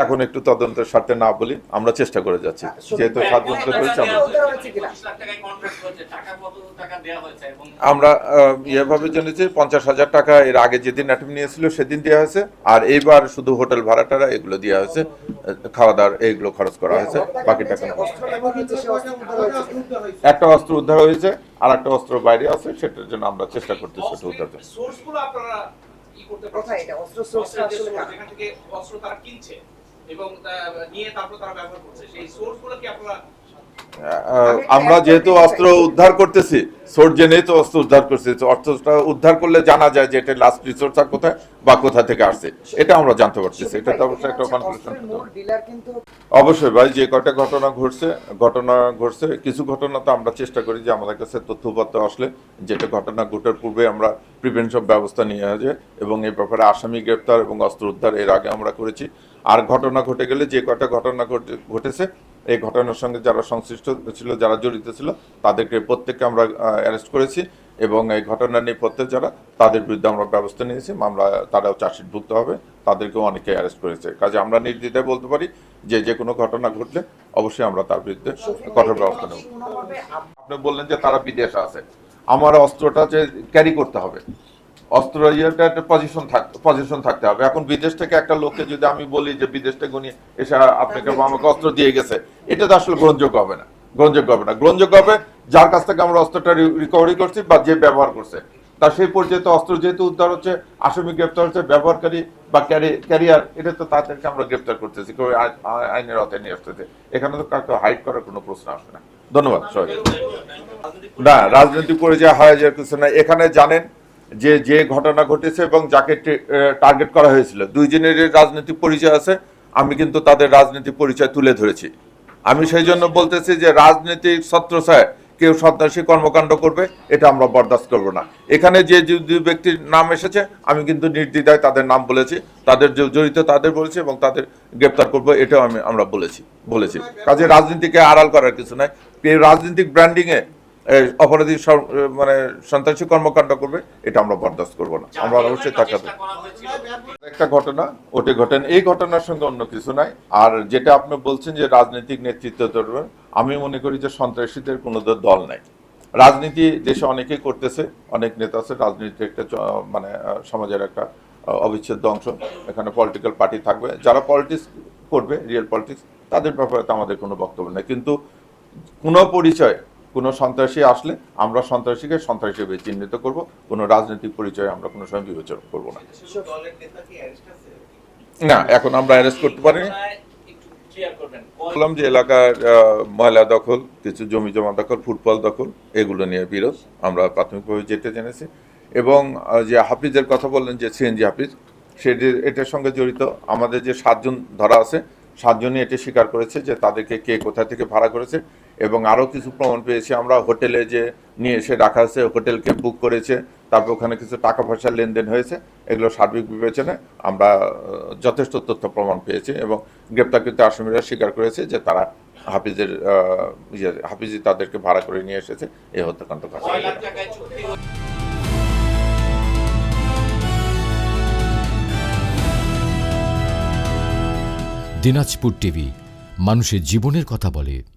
এখন একটু তদন্তের স্বার্থে না বলি, আমরা চেষ্টা করে যাচ্ছি, যেহেতু সাব্যস্ত করেছি আমরা এভাবে জেনেছি 50,000 টাকা এর আগে যেদিন অ্যাটেম্প নিয়েছিল সেদিন দেওয়া হয়েছে, আর এইবার শুধু হোটেল ভাড়াটারা এগুলো দেওয়া হয়েছে, খাওয়া দাওয়ার এইগুলো খরচ করা হয়েছে, বাকি টাকা একটা অস্ত্র উদ্ধার হয়েছে আর একটা অস্ত্র বাইরে আছে, সেটার জন্য আমরা চেষ্টা করতেছি সেটা উদ্ধার করতে। আমরা যেহেতু অস্ত্র উদ্ধার করতেছি, সোর্স জেনেই তো অস্ত্র উদ্ধার করছি, অস্ত্রটা উদ্ধার করলে জানা যায় যে এটা লাস্ট রিসোর্স কোথায় বা কোথা থেকে আসছে, এটা আমরা জানতে পারতেছি। এটা তো অবশ্যই একটা কনফিউশন। অবশ্যই ভাই, যে কটা ঘটনা ঘটছে, কিছু ঘটনা তো আমরা চেষ্টা করি যে আমাদের কাছে তথ্যপত্র আসলে যেটা ঘটনা ঘটার পূর্বে আমরা প্রিভেনশন ব্যবস্থা নিয়ে আসে, এবং এই ব্যাপারে আসামি গ্রেপ্তার এবং অস্ত্র উদ্ধার এর আগে আমরা করেছি। আর ঘটনা ঘটে গেলে যে কটা ঘটনা ঘটেছে, এই ঘটনার সঙ্গে যারা সংশ্লিষ্ট ছিল, যারা জড়িত ছিল, তাদেরকে প্রত্যেককে আমরা অ্যারেস্ট করেছি, এবং এই ঘটনা নেপথ্যে যারা, তাদের বিরুদ্ধে আমরা ব্যবস্থা নিয়েছি, মামলা তারাও চার্জশিটভুক্ত হবে, তাদেরকেও অনেকে অ্যারেস্ট করেছে। কাজে আমরা নির্দ্বিধায় বলতে পারি যে কোনো ঘটনা ঘটলে অবশ্যই আমরা তার বিরুদ্ধে কঠোর ব্যবস্থা নেব। আপনি বললেন যে তারা বিদেশে আছে, আমার অস্ত্রটা যে ক্যারি করতে হবে, অস্ত্র ইয়েটা একটা পজিশন থাকতে হবে। এখন বিদেশ থেকে একটা লোককে যদি আমি বলি যে বিদেশ থেকে উনি এসে আপনাকে আমাকে অস্ত্র দিয়ে গেছে, এটা তো আসলে গ্রহণযোগ্য হবে না। গ্রহণযোগ্য হবে যার কাছ থেকে আমরা অস্ত্রটা রিকভারি করছি বা যে ব্যবহার করছে, তা সেই পর্যায়ে তো অস্ত্র যেহেতু উদ্ধার হচ্ছে, আসামি গ্রেপ্তার হচ্ছে, ব্যবহারকারী বা ক্যারিয়ার, এটা তো তাদেরকে আমরা গ্রেপ্তার করতেছি, আইনের আওতায় নিয়ে আসতেছে। এখানে তো কাউকে হাইড করার কোনো প্রশ্ন আসে না। ধন্যবাদ সবাই। না, রাজনৈতিক পরিচয় হয় যে কিছু না। এখানে জানেন যে ঘটনা ঘটেছে এবং যাকে টার্গেট করা হয়েছিল, দুইজনের রাজনৈতিক পরিচয় আছে। আমি কিন্তু তাদের রাজনৈতিক পরিচয় তুলে ধরেছি। আমি সেই জন্য বলতেছি যে রাজনৈতিক ছত্রছায়ায় কেউ সন্ত্রাসী কর্মকাণ্ড করবে, এটা আমরা বরদাস্ত করব না। এখানে যে দুই ব্যক্তির নাম এসেছে, আমি কিন্তু নির্দ্বিধায় তাদের নাম বলেছি, তাদের যে জড়িত তাদের বলেছি, এবং তাদের গ্রেপ্তার করবো, এটাও আমরা বলেছি। কাজে রাজনীতিকে আড়াল করার কিছু নাই। এই রাজনৈতিক ব্র্যান্ডিংয়ে অপরাধী মানে সন্ত্রাসী কর্মকাণ্ড করবে, এটা আমরা বরদাস্ত করবো না। আমরা অবশ্যই তাকাতে একটা ঘটনা ঘটেন, এই ঘটনার সঙ্গে অন্য কিছু নাই। আর যেটা আপনি বলছেন যে রাজনৈতিক নেতৃত্ব ধরবে, আমি মনে করি যে সন্ত্রাসীদের কোনো দল নাই। রাজনীতি দেশে অনেকেই করতেছে, অনেক নেতা আছে। রাজনীতি একটা মানে সমাজের একটা অবিচ্ছেদ্য অংশ। এখানে পলিটিক্যাল পার্টি থাকবে, যারা পলিটিক্স করবে, রিয়েল পলিটিক্স, তাদের ব্যাপারে তো আমাদের কোনো বক্তব্য নেই। কিন্তু কোনো পরিচয় কোনো সন্ত্রাসী আসলে আমরা সন্ত্রাসীকে সন্ত্রাসী হিসেবে চিহ্নিত করব, কোনো রাজনৈতিক পরিচয় আমরা কোনো সময় বিবেচনা করব না। না, এখন আমরা অ্যারেস্ট করতে পারিনি। বললাম যে এলাকার ময়লা দখল, কিছু জমি জমা দখল, ফুটবল দখল, এগুলো নিয়ে বিরোধ আমরা প্রাথমিকভাবে যেটা জেনেছি। এবং যে হাফিজের কথা বললেন, যে সিএনজি হাফিজ, এটার সঙ্গে জড়িত আমাদের যে 7 জন ধরা আছে, 7 জনই এটা স্বীকার করেছে যে তাদেরকে কে কোথা থেকে ভাড়া করেছে। এবং আরও কিছু প্রমাণ পেয়েছি আমরা, হোটেলে যে নিয়ে এসে রাখা আছে, হোটেলকে বুক করেছে, তারপর ওখানে কিছু টাকা পয়সার লেনদেন হয়েছে। এগুলো সার্বিক বিবেচনায় আমরা যথেষ্ট তথ্য প্রমাণ পেয়েছি, এবং গ্রেপ্তারকৃত আসামিরা স্বীকার করেছে যে তারা হাফিজি তাদেরকে ভাড়া করে নিয়ে এসেছে এই হত্যাকাণ্ড ঘটানোর জন্য। দিনাজপুর টিভি, মানুষের জীবনের কথা বলে।